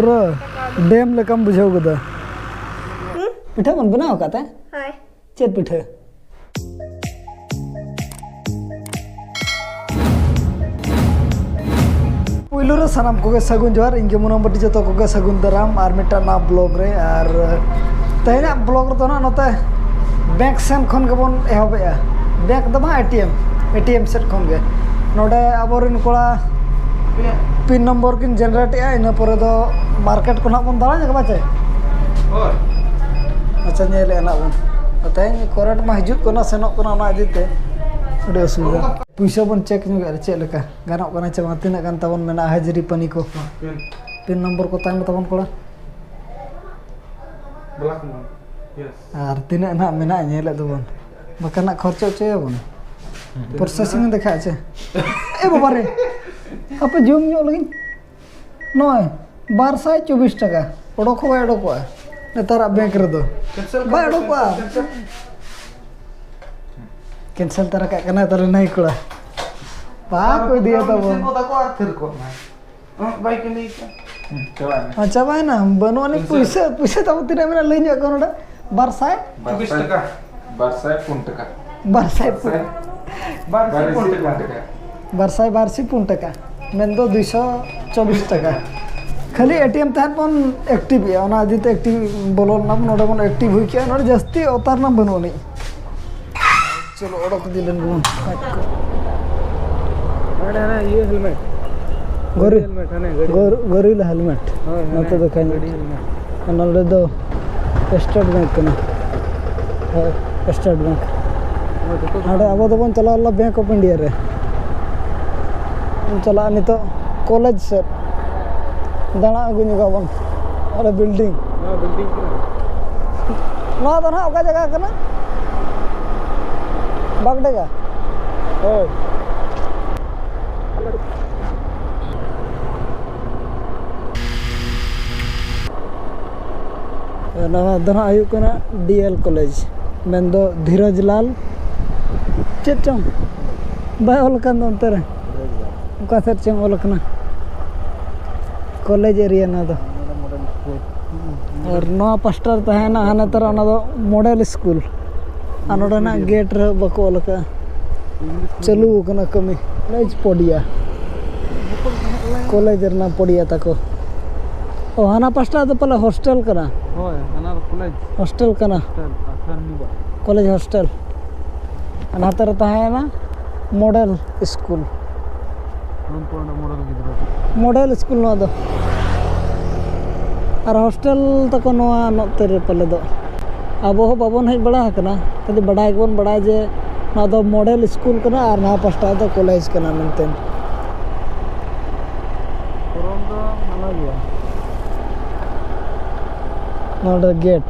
पूरा डैम लेकम बुझाव गदा पिठा बन बनाव काते हाय चेत पिठा पुइलो रे सनाम को सगुन जोहार इंगे मोनामबटी जतो को सगुन दराम आर मिटा ना ब्लॉग रे आर तेना ब्लॉग रे तो ना नते बैंक सेन खन गबन एहबेया बैंक दमा एटीएम सेट खन गे नोडे अबोरिन कोला पिन नंबर किन जनरेट या इन पर दो मार्केट को ना बन दाड़ा जगह बाचे और अच्छा नेले ना बन तेन कोरेट मा हिजुत कोना सेनोक कोना ना इदिते अडे असुविधा पैसा बन चेक ᱧᱚᱜ ᱪᱮᱫ ᱞᱮᱠᱟ ᱜᱟᱱᱚᱜ ᱠᱟᱱᱟ ᱪᱮ ᱵᱟᱝ ᱛᱤᱱᱟᱹᱜ ᱜᱟᱱ ᱛᱟᱵᱚᱱ ᱢᱮᱱᱟᱜᱼᱟ ᱦᱟᱡᱨᱤ ᱯᱟᱱᱤ ᱠᱚ ᱯᱤᱱ ᱱᱚᱢᱵᱚᱨ ᱠᱚ ᱛᱟᱭᱚᱢ ᱛᱟᱵᱚᱱ ᱠᱚᱲᱟ ᱵᱞᱟᱠ ᱢᱚᱱ यस आर तीना ना मेना नेले दबन बकाना खर्च चेबन प्रोसेसिंग देखा छे ए बाबा रे आप जूम ᱧᱚᱜ लगिन नय 224 টাকা ओडोको बाय ओडोको नेतार बैंक रे दो बाय ओडोको कैंसिल तरह का कना तर नहीं कोड़ा पा कोई दिया तो वो को ताको आखिर को बाय के नहीं अच्छा भाई ना बनवाने पैसा पैसा तब तीना मेना लई ᱧᱚᱜ कोनडा बारसाय 20 টাকা बारसाय 5 টাকা बारसाय 5 টাকা बारसाय 5 টাকা मेन दो 224 টাকা खाली एटीएम तहन पन एक्टिव या ओना आदि ते एक्टिव बोलो नाम नोडे बन एक्टिव हुई के नोडे जस्ती अवतार नाम बनवनी चलो ओडक दिलन गुन अरे ना ये हेलमेट गोरी हेलमेट है गोरीला हेलमेट नते देखाय नोडे दो स्टेट बैंक कना स्टेट बैंक अरे अब तो बन चला अल्लाह बैंक ऑफ इंडिया रे चला नितो कॉलेज से दाना अगुनी गाबन अरे बिल्डिंग ना तो ना ओका जगह कना बागडेगा ओए ना दना आयु कना डीएल कॉलेज मेन दो धीरज लाल चेचम बाय ओलकन अंते रे ओका सर चम ओलकना कॉलेज एरिया ना दो और नो पास्टर तहना हाने तरह ना दो मॉडल स्कूल अनोडना गेट रे बको ओलका चालू कना कमी कॉलेज पडिया कॉलेज रना पडिया तको ओ हाना पास्टर तो पहले हॉस्टल कना होय हाना कॉलेज हॉस्टल कना कॉलेज हॉस्टल अना तरह तहना मॉडल स्कूल मॉडल स्कूल ना दो और हॉस्टल तक नोआ नोते रे पले दो अब हो बाबन हेज बड़ा हकना खाली बड़ाई बन बड़ा जे ना दो मॉडल स्कूल कना और ना पास्टा दो कॉलेज कना मेंटेन कोरोन दो माना गया नोडा गेट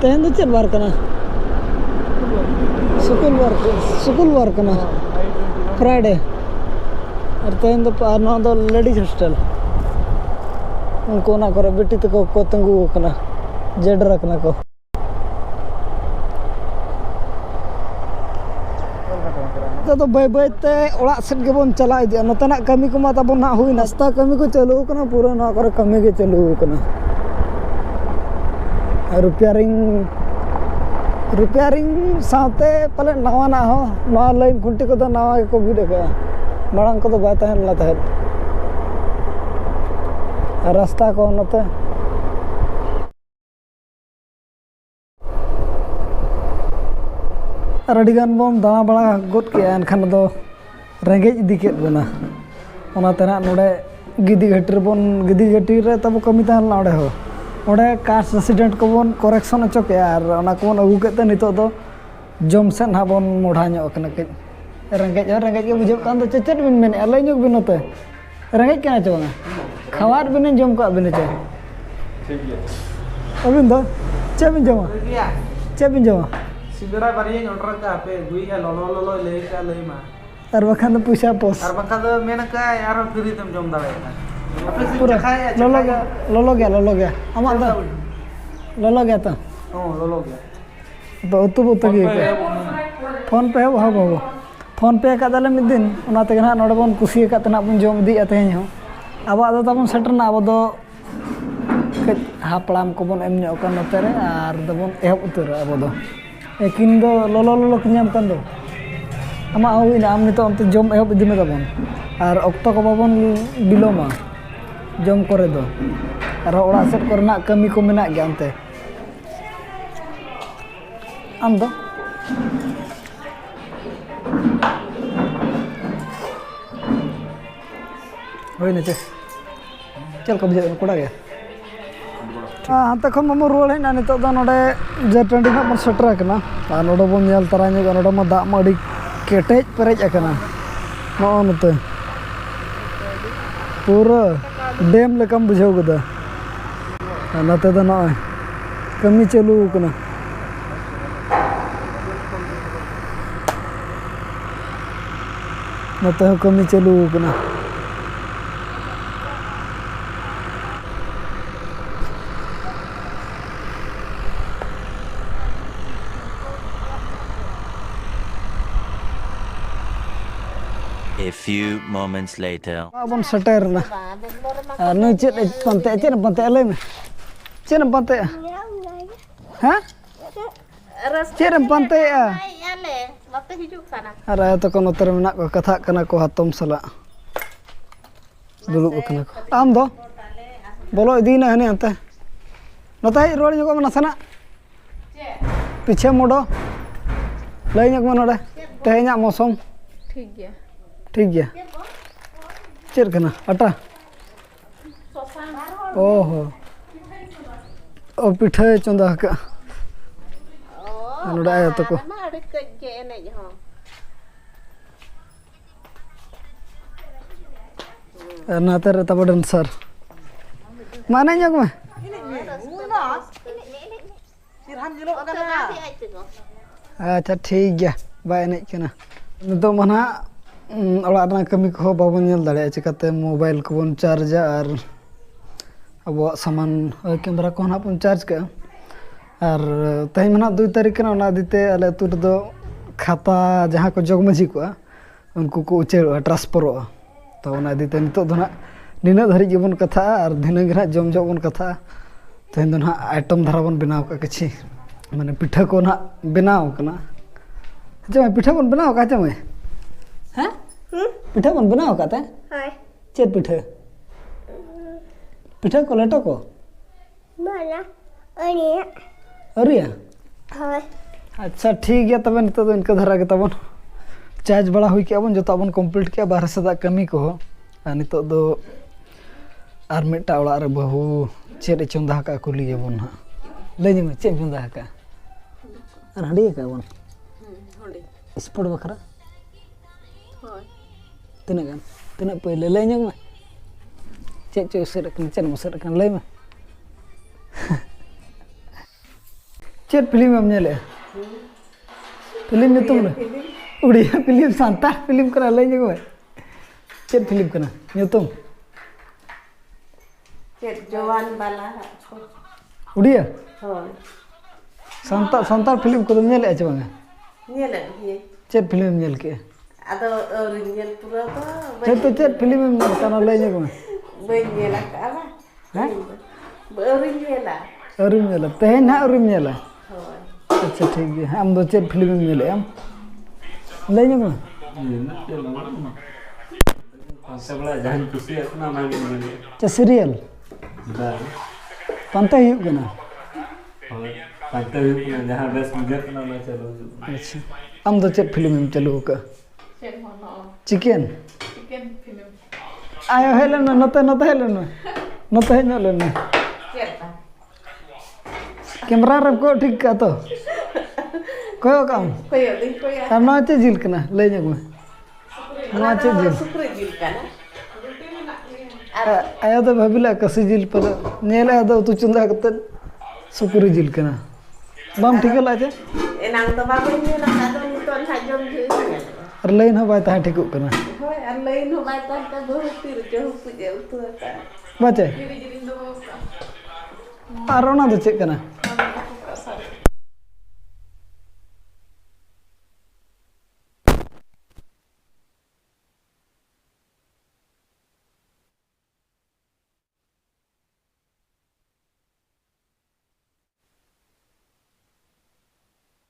तेन दो चल बार कना स्कूल बार कना फ्राइडे और तेन दो लेडीज हॉस्टल उनको ना करे बेटी तक को तंगु कना जेड रखना को तो बाय बाय ते ओड़ा सेट के बन चला इदिया नतना कमी को मा तबन ना हुई नास्ता कमी को चालू कना पूरा ना करे कमी के चालू कना रिपेयरिंग साथे पले नवा ना हो नवा लाइन खुंटी को तो नवा को भी देखा मांग को तो बाय तहन ला तहन रास्ता को नते अडिगान बन दाना बड़ा गद के एनखान दो रेंगे इदी के बना ओना तना नोडे गिदी घाटी बन गिदी घाटी रे तब कमी तहन ला ओडे हो ओडे कास्ट रेसिडेंट को बन करेक्शन अचो के आर ओना को बन अगु केते नितो दो जम सेन हा बन मोढा ᱧᱚᱜ कना के रेंगे के बुझे कान दो चेचेट बिन मेन अलै ᱧᱚᱜ बिन नते रेंगे के च बंगा खावार बिन जम को बिन चे ठीक है अबिन दो चे बिन जमा चे बिन जमा सिंगरा बारिया ऑर्डर का पे गुई है लोलो ले का ले मा आर बखान दो पैसा पोस आर बखान दो मेन का यार फ्री तुम जम दाड़े पूरा लोलो गया आमा दा लोलो गया तो लोलो गया तो उतु के फोन पे हो बाबू फोन पे का दाले मिद दिन उना ते ना नोडे बन कुसी का तना बन जम दी तेहन हो अब आदो तबन सेटरना अब दो हापड़ाम को बन एम ᱧᱚᱜ नोते रे आर दबन एहब उतर अब दो एकिन दो लोलो लोलो किनाम कान दो आमा हुइना आम नितो अंत जम एहब इदि मे दबन आर ऑक्टो को बाबन बिलोमा जम करे दो आर ओड़ा सेट करना कमी को मेना गया अंते आम दो होइने चल को बुझे कोड़ा गया हाँ खन मम रुआड़ हेना नितो दा नोडे जे टंडी ना बन सेटर आकना आ नोडे बन नेल तरा ᱧᱚᱜ नोडे मा दाग मा अडी केटेज पेरेज आकना नो नते पूरा डैम लेकम बुझाव गदा नते दा नय कमी चालू कना नते कमी चालू कना A few moments later. Abang seter na. Nu cit pantai alai me. Cit pantai. Hah? Cit pantai a. Ara to kono ter menak ko katha kana ko hatom sala. Dulu kana ko. Am do. Bolo idi na hane ante. Notai rod nyok mana sana. Piche modo. Lai nyok mana ode. Tehnya मौसम. ठीक है ठीक है chair कना आटा ओहो ओ पिठा चंदा का नोडा आया तो को नाते रे तबडन सर माने ᱧᱚᱜ में अच्छा ठीक है बाय नहीं कना नितो मना ओड़ा कमी को बाबन नेल दाड़े चिकाते मोबाइल को बन चार्जा और अब सामान कैमरा को ना बन चार्ज का और तेज मना 2 तारीख कना ओना दिते अले अतु दो खाता जहां को जगमजी को उनको को उचेर ट्रांसफर तो ओना दिते नितो दो ना निना धरी जीवन कथा और धिना गिरा जम बन कथा तेन दो ना आइटम धारा बन बनाव का किछि माने पिठा को ना बनाव कना जमे पिठा बन बनाव का जमे हैं पिठा बन बनाव काते हाय चेत पिठा को लेटो को माला अरिया हाय अच्छा ठीक है तबे नितो दो इनका धरा के तबन चार्ज बड़ा हुई के बन जो तबन कंप्लीट के बाहर से दा कमी को आ नितो दो आर मिटा ओड़ा रे बहु चेत चंदा का कुलिए बन हा ले नि चेत चंदा का आर हडी का बन हडी स्पोर्ट बखरा तीना पहले ले में चे चेन मसर ले में चेत फिल्म में नेले फिल्म में तुम उड़िया फिल्म सांता फिल्म करा ले में चेत फिल्म कना तुम चेत जवान वाला उड़िया हां सांता फिल्म को नेले छ बांगा नेले चेत फिल्म नेल के आदो ओरिजिनल पूरा तो चेत फिल्म में कना ले में बेनेल का हैं ओरिजिनल तेहन ना ओरिजिनल अच्छा ठीक है हम दो चेत फिल्म में नेले हम ले में सबला जहां खुशी अपना मांगे च सीरियल पंता ही गना पंता ही जहां बस मुझे ना चलो अच्छा हम दो चेत फिल्म में चलो का चिकन फिल्म आयो हेलन नते हेलन नते हेलन कैमरा रे को ठीक का तो कोयो काम कोयो दिन कोयो हम चे जिल कना ले ᱧᱚᱜ में ना चे जिल सुपर जिल काना आयो तो भाबिला कसी जिल पर नेले दो तु चंदा कते सुकुरी जिल कना बाम ठीक लाजे एनांग तो बाबे नेला कादो नितोन हाजम जे और लाइन हो बाय ता ठीक कना होय और लाइन हो बाय ता बहुत तीर जो पुजे उतुता बाचे जिरिन दो और ओना दो चे कना का